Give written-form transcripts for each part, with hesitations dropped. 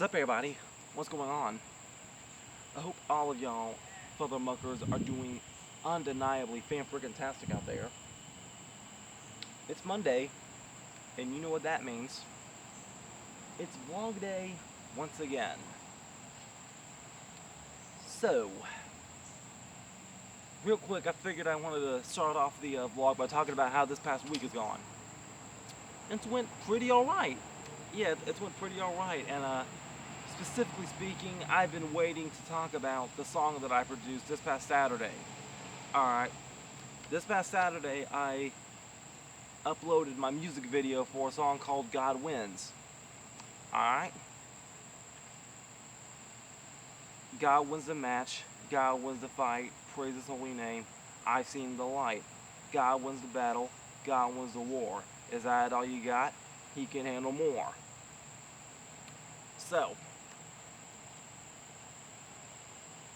What's up, everybody? What's going on? I hope all of y'all fellow muckers are doing undeniably fan-freaking-tastic out there. It's Monday, and you know what that means. It's vlog day once again. So, real quick, I figured I wanted to start off the vlog by talking about how this past week has gone. It's went pretty alright. Yeah, it's went pretty alright, and specifically speaking, I've been waiting to talk about the song that I produced this past Saturday. Alright, this past Saturday I uploaded my music video for a song called God Wins. Alright? God wins the match, God wins the fight, praise His holy name, I've seen the light. God wins the battle, God wins the war. Is that all you got? He can handle more. So,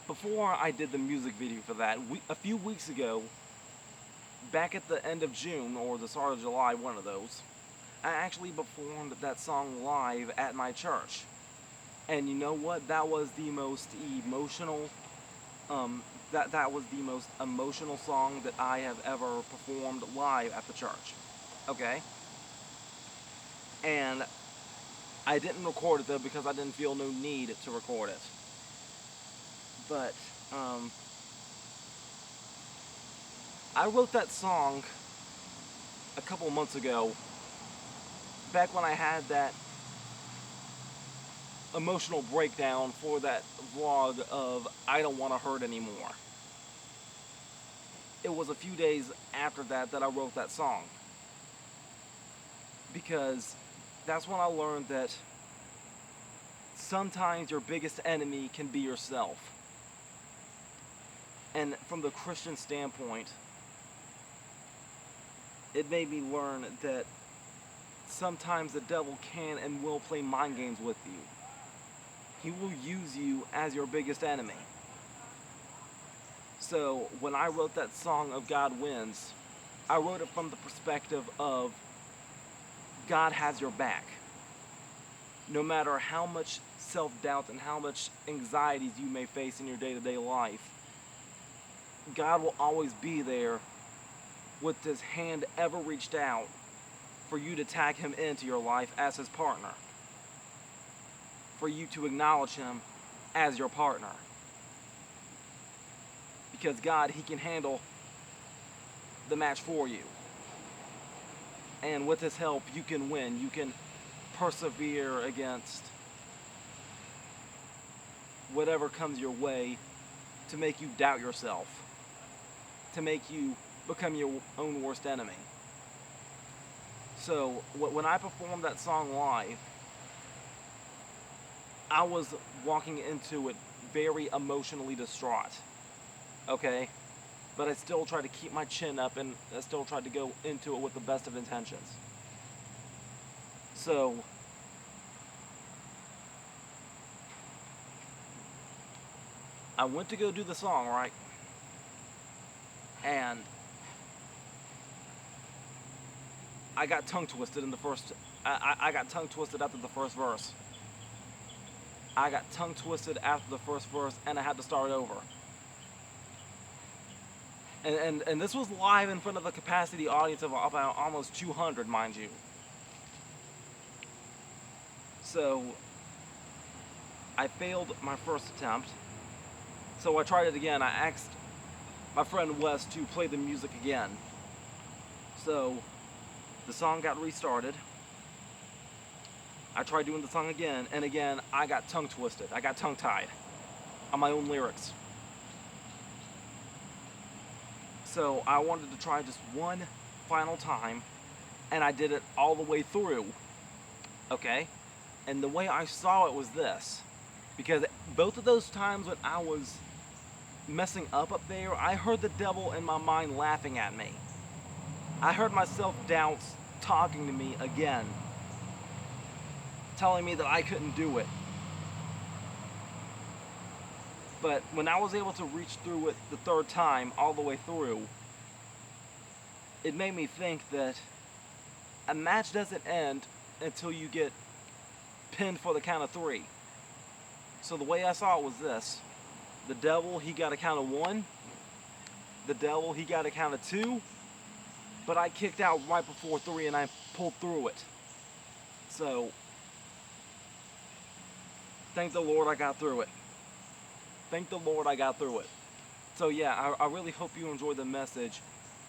before I did the music video for that, a few weeks ago, back at the end of June, or the start of July, one of those, I actually performed that song live at my church. And you know what? That was the most emotional, that was the most emotional song that I have ever performed live at the church. Okay? And I didn't record it though because I didn't feel no need to record it. But, I wrote that song a couple months ago, back when I had that emotional breakdown for that vlog of I Don't Want to Hurt Anymore. It was a few days after that I wrote that song. Because that's when I learned that sometimes your biggest enemy can be yourself. And from the Christian standpoint, it made me learn that sometimes the devil can and will play mind games with you. He will use you as your biggest enemy. So when I wrote that song of God Wins, I wrote it from the perspective of God has your back. No matter how much self-doubt and how much anxieties you may face in your day-to-day life, God will always be there with His hand ever reached out for you to tag Him into your life as His partner. For you to acknowledge Him as your partner. Because God, He can handle the match for you. And with His help, you can win. You can persevere against whatever comes your way to make you doubt yourself. To make you become your own worst enemy. So, when I performed that song live, I was walking into it very emotionally distraught. Okay? But I still tried to keep my chin up and I still tried to go into it with the best of intentions. So, I went to go do the song, right? And I got tongue twisted in the first, I got tongue twisted after the first verse. I got tongue twisted after the first verse and I had to start over. And this was live in front of a capacity audience of about almost 200, mind you. So, I failed my first attempt. So I tried it again. I asked my friend Wes to play the music again. So, the song got restarted. I tried doing the song again, and again, I got tongue twisted. I got tongue tied on my own lyrics. So I wanted to try just one final time, and I did it all the way through. Okay? And the way I saw it was this. Because both of those times when I was messing up there, I heard the devil in my mind laughing at me. I heard my self-doubts talking to me again, telling me that I couldn't do it. But when I was able to reach through it the third time, all the way through, it made me think that a match doesn't end until you get pinned for the count of 3. So the way I saw it was this. The devil, he got a count of 1. The devil, he got a count of 2. But I kicked out right before 3 and I pulled through it. So, thank the Lord I got through it. Thank the Lord I got through it. So yeah, I really hope you enjoyed the message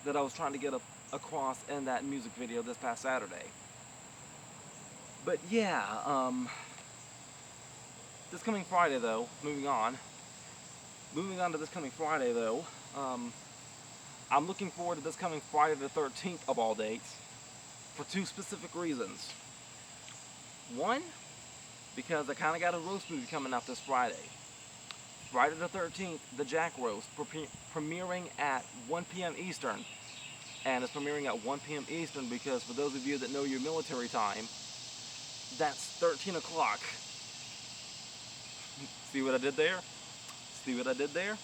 that I was trying to get across in that music video this past Saturday. But yeah, this coming Friday though, moving on to this coming Friday though, I'm looking forward to this coming Friday the 13th of all dates for 2 specific reasons. One, because I kind of got a roast movie coming out this Friday. Friday the 13th, the Jack Roast, premiering at 1 p.m. Eastern. And it's premiering at 1 p.m. Eastern because for those of you that know your military time, that's 13 o'clock. See what I did there? See what I did there?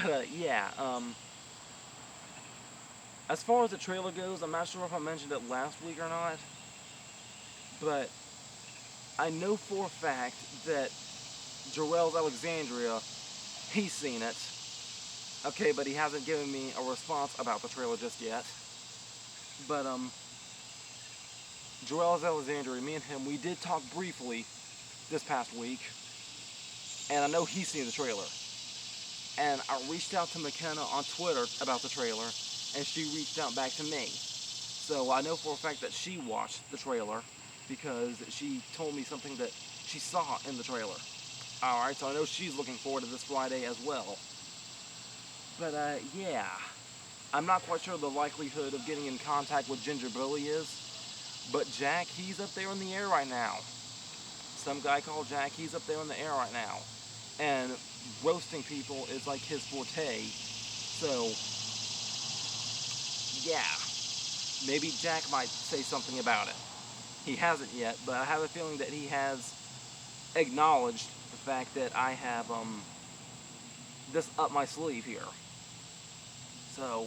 But yeah, as far as the trailer goes, I'm not sure if I mentioned it last week or not, but I know for a fact that Joel's Alexandria, he's seen it. Okay, but he hasn't given me a response about the trailer just yet. But, Joel's Alexandria, me and him, we did talk briefly this past week. And I know he's seen the trailer. And I reached out to McKenna on Twitter about the trailer, and she reached out back to me. So I know for a fact that she watched the trailer because she told me something that she saw in the trailer. Alright, so I know she's looking forward to this Friday as well. But, yeah. I'm not quite sure the likelihood of getting in contact with Ginger Billy is. But Jack, he's up there in the air right now. Some guy called Jack, he's up there in the air right now. And roasting people is like his forte. So, yeah. Maybe Jack might say something about it. He hasn't yet, but I have a feeling that he has acknowledged the fact that I have, this up my sleeve here. So,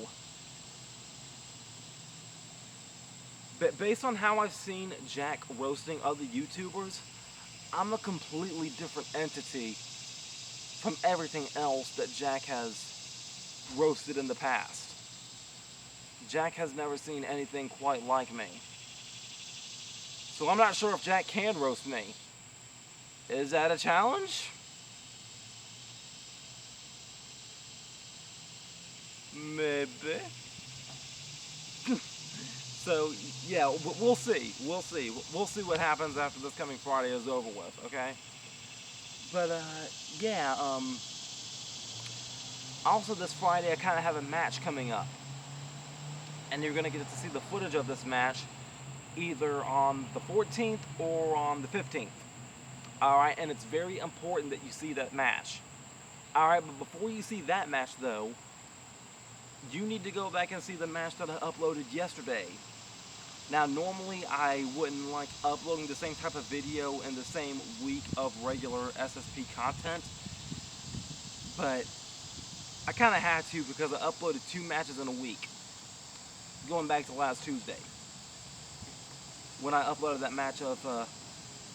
based on how I've seen Jack roasting other YouTubers, I'm a completely different entity from everything else that Jack has roasted in the past. Jack has never seen anything quite like me. So I'm not sure if Jack can roast me. Is that a challenge? Maybe. So, yeah, we'll see. We'll see. We'll see what happens after this coming Friday is over with, okay? But, yeah, also this Friday I kind of have a match coming up. And you're going to get to see the footage of this match either on the 14th or on the 15th. Alright, and it's very important that you see that match. Alright, but before you see that match, though, you need to go back and see the match that I uploaded yesterday. Now, normally I wouldn't like uploading the same type of video in the same week of regular SSP content, but I kind of had to because I uploaded 2 matches in a week, going back to last Tuesday, when I uploaded that match of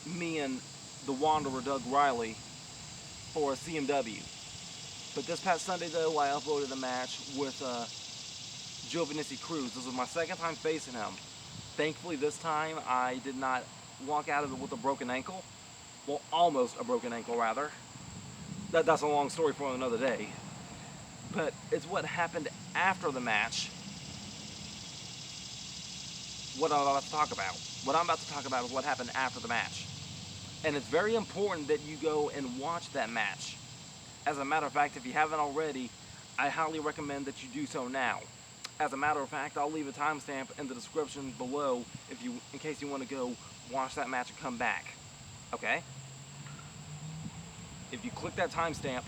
me and the Wanderer Doug Riley for CMW. But this past Sunday, though, I uploaded a match with Giovannissi Cruz. This was my second time facing him. Thankfully, this time, I did not walk out of it with a broken ankle. Well, almost a broken ankle, rather. That's a long story for another day. But it's what happened after the match what I'm about to talk about. What I'm about to talk about is what happened after the match. And it's very important that you go and watch that match. As a matter of fact, if you haven't already, I highly recommend that you do so now. As a matter of fact, I'll leave a timestamp in the description below in case you want to go watch that match and come back. Okay? If you click that timestamp,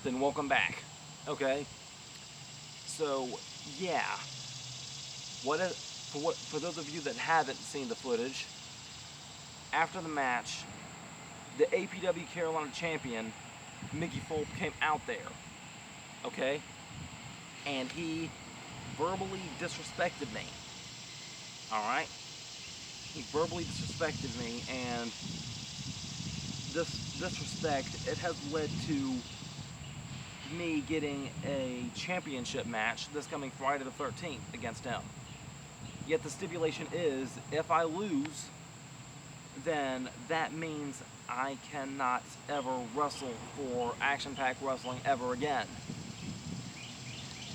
then welcome back. Okay? So, yeah. For those of you that haven't seen the footage, after the match, the APW Carolina champion, Mickey Fulp, came out there. Okay? And he verbally disrespected me. Alright? He verbally disrespected me, and this disrespect, it has led to me getting a championship match this coming Friday the 13th against him. Yet the stipulation is, if I lose, then that means I cannot ever wrestle for Action Pack Wrestling ever again.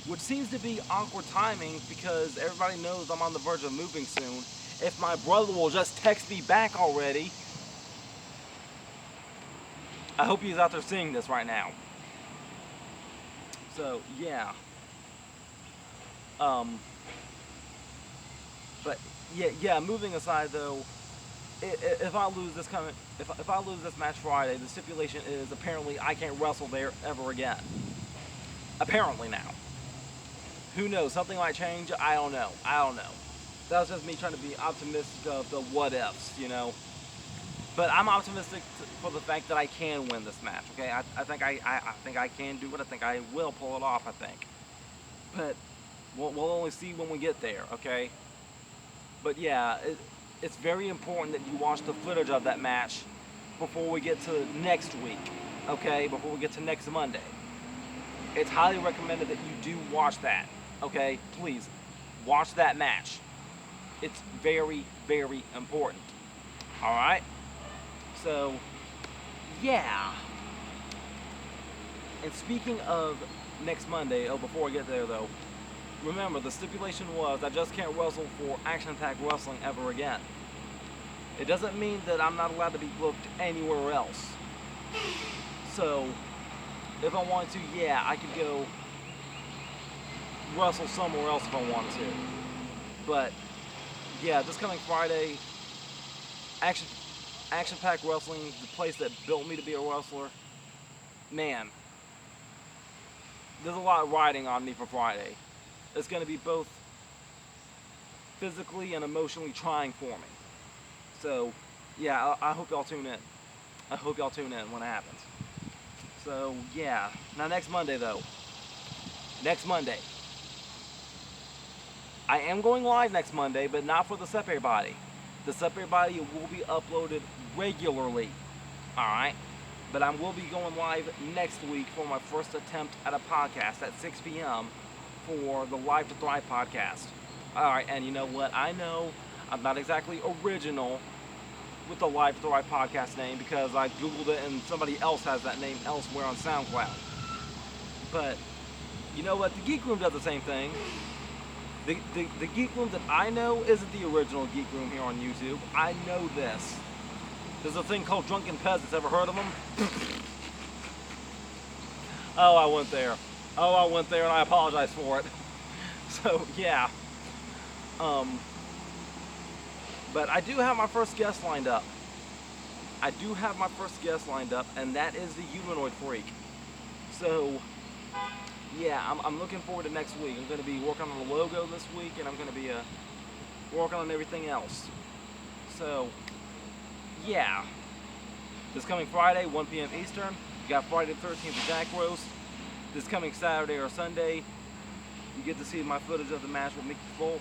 Which seems to be awkward timing because everybody knows I'm on the verge of moving soon. If my brother will just text me back already. I hope he's out there seeing this right now. So, yeah. But yeah, moving aside though, if I lose this if I lose this match Friday, the stipulation is apparently I can't wrestle there ever again. Apparently now. Who knows? Something might change. I don't know. That was just me trying to be optimistic of the what ifs, you know. But I'm optimistic for the fact that I can win this match. Okay, I think I can do it. I think I will pull it off. I think. But we'll only see when we get there. Okay. But yeah, it's very important that you watch the footage of that match before we get to next week. Okay, before we get to next Monday. It's highly recommended that you do watch that. Okay, please watch that match. It's very, very important. All right. So, yeah. And speaking of next Monday, before I get there though, remember the stipulation was I just can't wrestle for Action Pack Wrestling ever again. It doesn't mean that I'm not allowed to be booked anywhere else. So, if I wanted to, yeah, I could go wrestle somewhere else if I wanted to. But, yeah, this coming Friday, Action Pack Wrestling, the place that built me to be a wrestler, man, there's a lot riding on me for Friday. It's going to be both physically and emotionally trying for me. So, yeah, I hope y'all tune in. I hope y'all tune in when it happens. So, yeah. Now, next Monday, though. Next Monday. I am going live next Monday, but not for the Separate Body. The Separate Body will be uploaded regularly. Alright? But I will be going live next week for my first attempt at a podcast at 6 p.m. for the Live to Thrive podcast. Alright, and you know what? I know I'm not exactly original with the Live to Thrive podcast name because I googled it and somebody else has that name elsewhere on SoundCloud. But you know what? The Geek Room does the same thing. The Geek Room that I know isn't the original Geek Room here on YouTube. I know this. There's a thing called Drunken Peasants. Ever heard of them? Oh, I went there. And I apologize for it. So, yeah. But I do have my first guest lined up. And that is the Humanoid Freak. So, yeah, I'm looking forward to next week. I'm going to be working on the logo this week, and I'm going to be working on everything else. So, yeah. This coming Friday, 1 p.m. Eastern. You got Friday the 13th, the Jack Roast. This coming Saturday or Sunday, you get to see my footage of the match with Mickey Folk.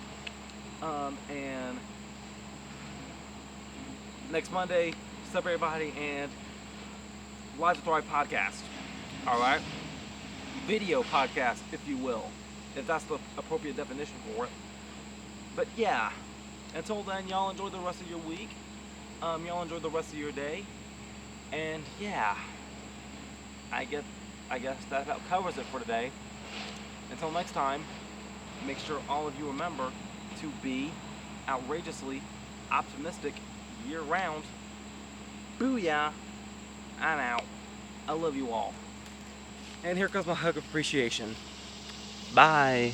And next Monday, Separate Body and Live to Thrive podcast. Alright? Video podcast, if you will. If that's the appropriate definition for it. But yeah. Until then, y'all enjoy the rest of your week. Y'all enjoy the rest of your day. And yeah. I guess that about covers it for today. Until next time, make sure all of you remember to be outrageously optimistic year-round. Booyah! I'm out. I love you all. And here comes my hug of appreciation. Bye.